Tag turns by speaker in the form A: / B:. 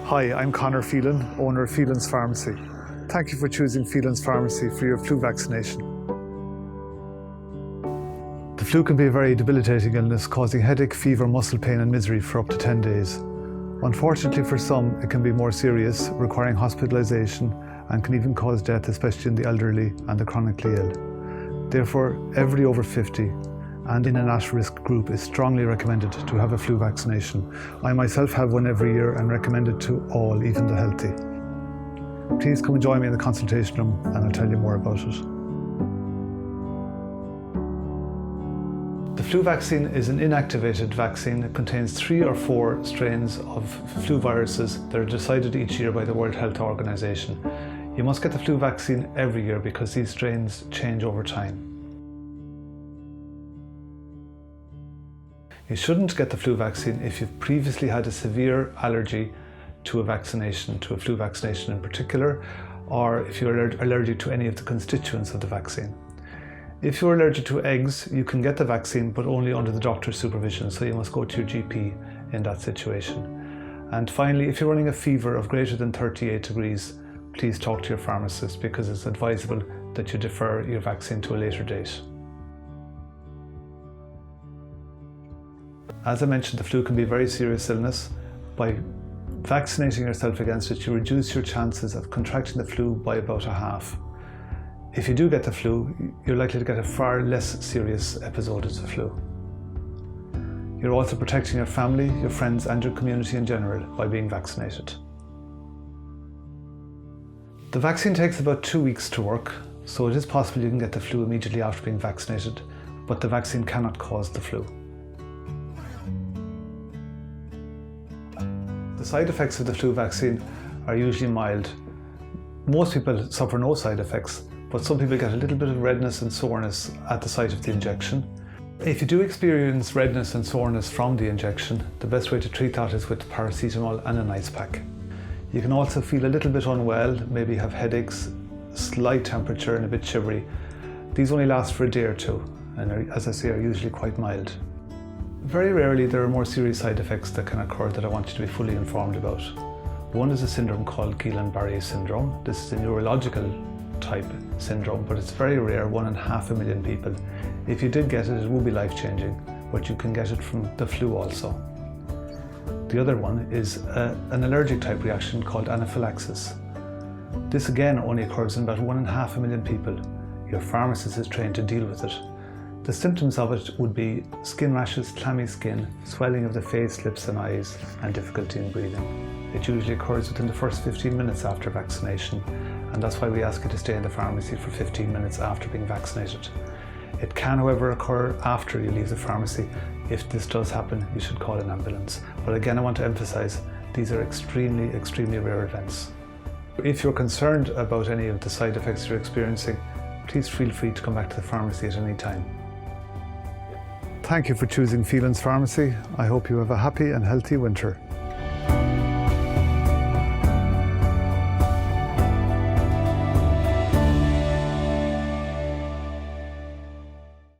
A: Hi, I'm Conor Phelan, owner of Phelans Pharmacy. Thank you for choosing Phelans Pharmacy for your flu vaccination. The flu can be a very debilitating illness, causing headache, fever, muscle pain and misery for up to 10 days. Unfortunately for some, it can be more serious, requiring hospitalisation and can even cause death, especially in the elderly and the chronically ill. Therefore, everybody over 50 and in an at-risk group is strongly recommended to have a flu vaccination. I myself have one every year and recommend it to all, even the healthy. Please come and join me in the consultation room and I'll tell you more about it. The flu vaccine is an inactivated vaccine. It contains 3 or 4 strains of flu viruses that are decided each year by the World Health Organization. You must get the flu vaccine every year because these strains change over time. You shouldn't get the flu vaccine if you've previously had a severe allergy to a vaccination, to a flu vaccination in particular, or if you're allergic to any of the constituents of the vaccine. If you're allergic to eggs, you can get the vaccine, but only under the doctor's supervision, so you must go to your GP in that situation. And finally, if you're running a fever of greater than 38 degrees, please talk to your pharmacist because it's advisable that you defer your vaccine to a later date. As I mentioned, the flu can be a very serious illness. By vaccinating yourself against it, you reduce your chances of contracting the flu by about a half. If you do get the flu, you're likely to get a far less serious episode of the flu. You're also protecting your family, your friends and your community in general by being vaccinated. The vaccine takes about 2 weeks to work, so it is possible you can get the flu immediately after being vaccinated, but the vaccine cannot cause the flu. The side effects of the flu vaccine are usually mild. Most people suffer no side effects, but some people get a little bit of redness and soreness at the site of the injection. If you do experience redness and soreness from the injection, the best way to treat that is with paracetamol and an ice pack. You can also feel a little bit unwell, maybe have headaches, slight temperature and a bit shivery. These only last for a day or two and are, as I say, are usually quite mild. Very rarely there are more serious side effects that can occur that I want you to be fully informed about. One is a syndrome called Guillain-Barré syndrome. This is a neurological type syndrome, but it's very rare, 1 in half a million people. If you did get it, it will be life-changing, but you can get it from the flu also. The other one is an allergic type reaction called anaphylaxis. This again only occurs in about 1 in half a million people. Your pharmacist is trained to deal with it. The symptoms of it would be skin rashes, clammy skin, swelling of the face, lips and eyes, and difficulty in breathing. It usually occurs within the first 15 minutes after vaccination, and that's why we ask you to stay in the pharmacy for 15 minutes after being vaccinated. It can, however, occur after you leave the pharmacy. If this does happen, you should call an ambulance. But again, I want to emphasize, these are extremely rare events. If you're concerned about any of the side effects you're experiencing, please feel free to come back to the pharmacy at any time. Thank you for choosing Phelans Pharmacy. I hope you have a happy and healthy winter.